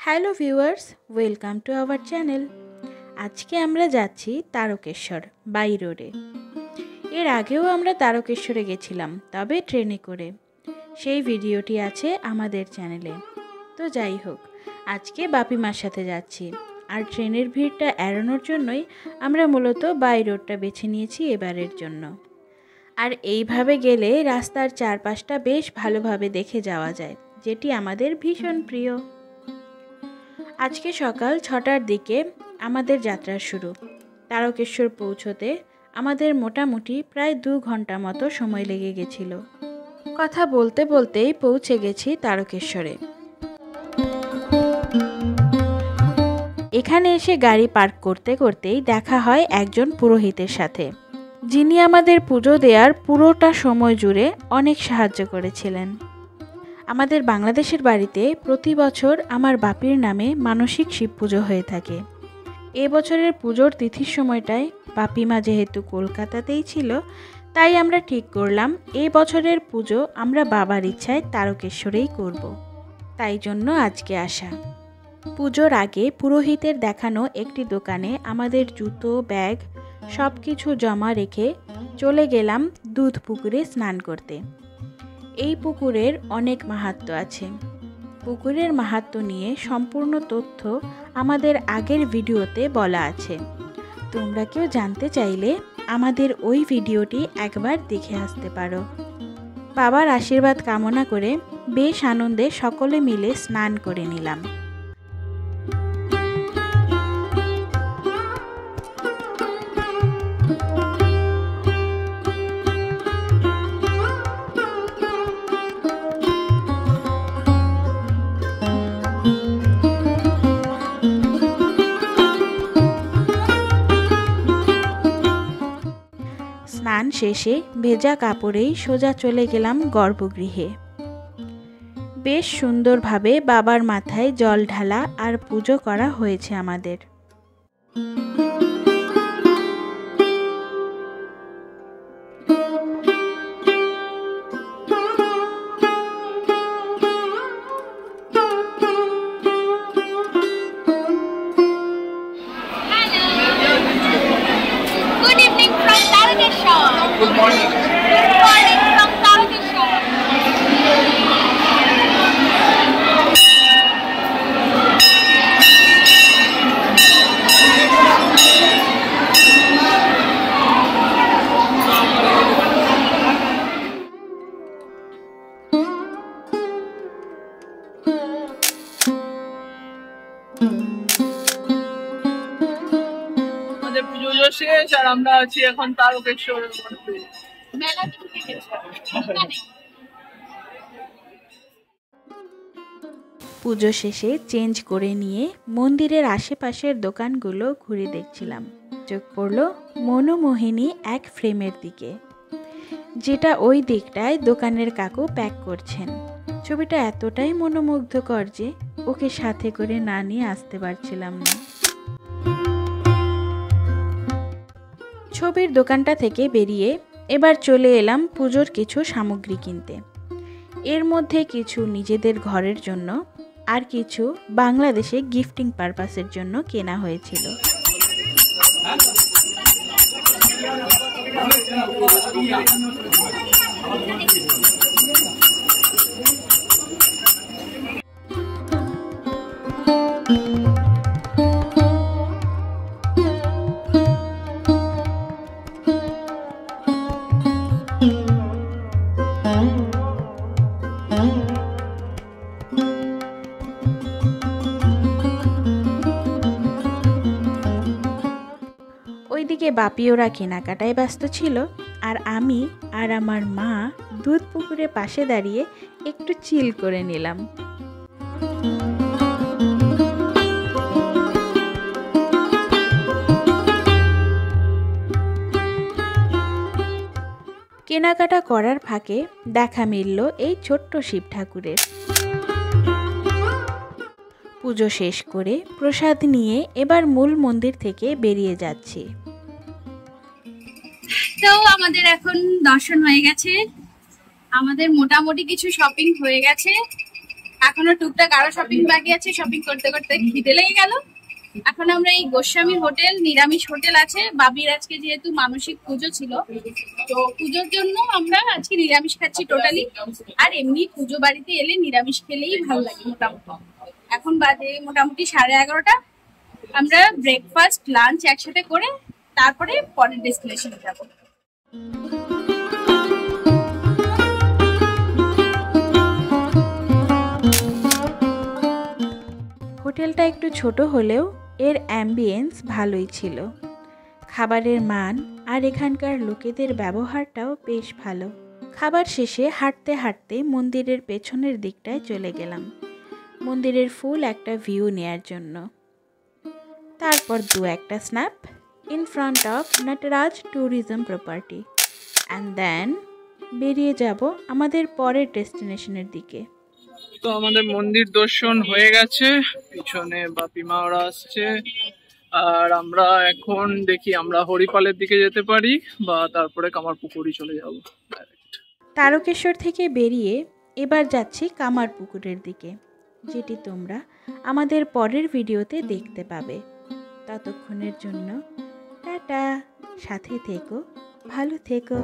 Hello viewers, welcome to our channel. আজকে আমরা যাচ্ছি তারকেশ্বর বাই রোডে। এর আগেও আমরা তারকেশ্বরে গেছিলাম, তবে ট্রেনে করে। সেই ভিডিওটি আছে আমাদের চ্যানেলে। তো যাই হোক, আজকে বাপিমার সাথে যাচ্ছি, আর ট্রেনের ভিড়টা এড়ানোর জন্যই আমরা মূলত বাই রোডটা বেছে নিয়েছি এবারের জন্য। আর এইভাবে গেলে রাস্তার চারপাশটা বেশ ভালোভাবে দেখে যাওয়া যায়, যেটি আমাদের ভীষণ প্রিয়। আজকে সকাল 6টার দিকে আমাদের যাত্রা শুরু। তারকেশ্বর পৌঁছতে আমাদের মোটামুটি প্রায় 2 ঘন্টা মতো সময় লেগে গেছিল। কথা বলতে বলতেই পৌঁছে গেছি তারকেশ্বরে। এখানে এসে গাড়ি পার্ক করতে করতেই দেখা হয় একজন পুরোহিতের সাথে, যিনি আমাদের পুজো দেওয়ার পুরোটা সময় জুড়ে অনেক সাহায্য করেছিলেন। আমাদের বাংলাদেশের বাড়িতে প্রতি বছর আমার বাপির নামে মানসিক শিব পুজো হয়ে থাকে। এবছরের পুজোর তিথির সময়টায় বাপিমা যেহেতু কলকাতাতেই ছিল, তাই আমরা ঠিক করলাম এই বছরের পুজো আমরা বাবার ইচ্ছায় তারকেশ্বরেই করব। তাই জন্য আজকে আসা। পুজোর আগে পুরোহিতের দেখানো একটি দোকানে আমাদের জুতো, ব্যাগ সব কিছু জমা রেখে চলে গেলাম দুধ পুকুরে স্নান করতে। এই পুকুরের অনেক মাহাত্ম্য আছে। পুকুরের মাহাত্ম্য নিয়ে সম্পূর্ণ তথ্য আমাদের আগের ভিডিওতে বলা আছে। তোমরা কেউ জানতে চাইলে আমাদের ওই ভিডিওটি একবার দেখে আসতে পারো। বাবার আশীর্বাদ কামনা করে বেশ আনন্দে সকলে মিলে স্নান করে নিলাম। স্নান শেষে ভেজা কাপড়েই সোজা চলে গেলাম গর্ভগৃহে। বেশ সুন্দরভাবে বাবার মাথায় জল ঢালা আর পুজো করা হয়েছে আমাদের। Good morning. Good morning from Tarakeshwar. আমাদের পুজো শেষ আর আমরা আছি এখন তারকেশ্বরের মধ্যে। পুজো শেষে চেঞ্জ করে নিয়ে মন্দিরের আশেপাশের দোকানগুলো ঘুরে দেখছিলাম। চোখ পড়ল মনোমোহিনী এক ফ্রেমের দিকে, যেটা ওই দিকটায় দোকানের কাকু প্যাক করছেন। ছবিটা এতটাই মনোমুগ্ধকর যে ওকে সাথে করে না নিয়ে আসতে পারছিলাম না। ছবির দোকানটা থেকে বেরিয়ে এবার চলে এলাম পুজোর কিছু সামগ্রী কিনতে। এর মধ্যে কিছু নিজেদের ঘরের জন্য আর কিছু বাংলাদেশে গিফটিং পারপাসের জন্য কেনা হয়েছিল। ওইদিকে বাপি ওরা কেনাকাটায় ব্যস্ত ছিল, আর আমি আর আমার মা দুধ পুকুরের পাশে দাঁড়িয়ে একটু চিল করে নিলাম। কেনাকাটা করার ফাঁকে দেখা মিলল এই ছোট্ট শিব ঠাকুরের। পুজো শেষ করে প্রসাদ নিয়ে এবার মূল মন্দির থেকে বেরিয়ে যাচ্ছি। তো আমাদের এখন দর্শন হয়ে গেছে, আমাদের মোটামুটি কিছু শপিং হয়ে গেছে, এখনো টুকটাক আরো শপিং বাকি আছে। শপিং করতে করতে খিদে লেগে গেল। এখন আমরা এই গোস্বামী হোটেল, নিরামিষ হোটেল আছে, বাবির আজকে যেহেতু মানসিক পুজো ছিল, তো পুজোর জন্য আমরা আজকে নিরামিষ খাচ্ছি টোটালি। আর এমনি পুজো বাড়িতে এলে নিরামিষ খেলেই ভালো লাগে মোটামুটি। এখন বাজে মোটামুটি 11:30। আমরা ব্রেকফাস্ট লাঞ্চ একসাথে করে তারপরে পরের ডেস্টিনেশনে যাব। হোটেলটা একটু ছোট হলেও এর অ্যাম্বিয়েন্স ভালোই ছিল। খাবারের মান আর এখানকার লোকেদের ব্যবহারটাও বেশ ভালো। খাবার শেষে হাঁটতে হাঁটতে মন্দিরের পেছনের দিকটায় চলে গেলাম মন্দিরের ফুল একটা ভিউ নেয়ার জন্য। তারপর একটা snap in front of Nataraj tourism property, and then বেরিয়ে যাব আমাদের পরের ডেস্টিনেশনের দিকে। তো আমাদের মন্দির দর্শন হয়ে গেছে, পিছনে বাপিমা ওরা আসছে, আর আমরা এখন দেখি আমরা হরিপালের দিকে যেতে পারি বা তারপরে কামারপুকুরি চলে যাব। তারকেশ্বর থেকে বেরিয়ে এবার যাচ্ছি কামারপুকুরের দিকে, যেটি তোমরা আমাদের পরের ভিডিওতে দেখতে পাবে। ততক্ষণের জন্য টাটা, সাথে থেকো, ভালো থেকো।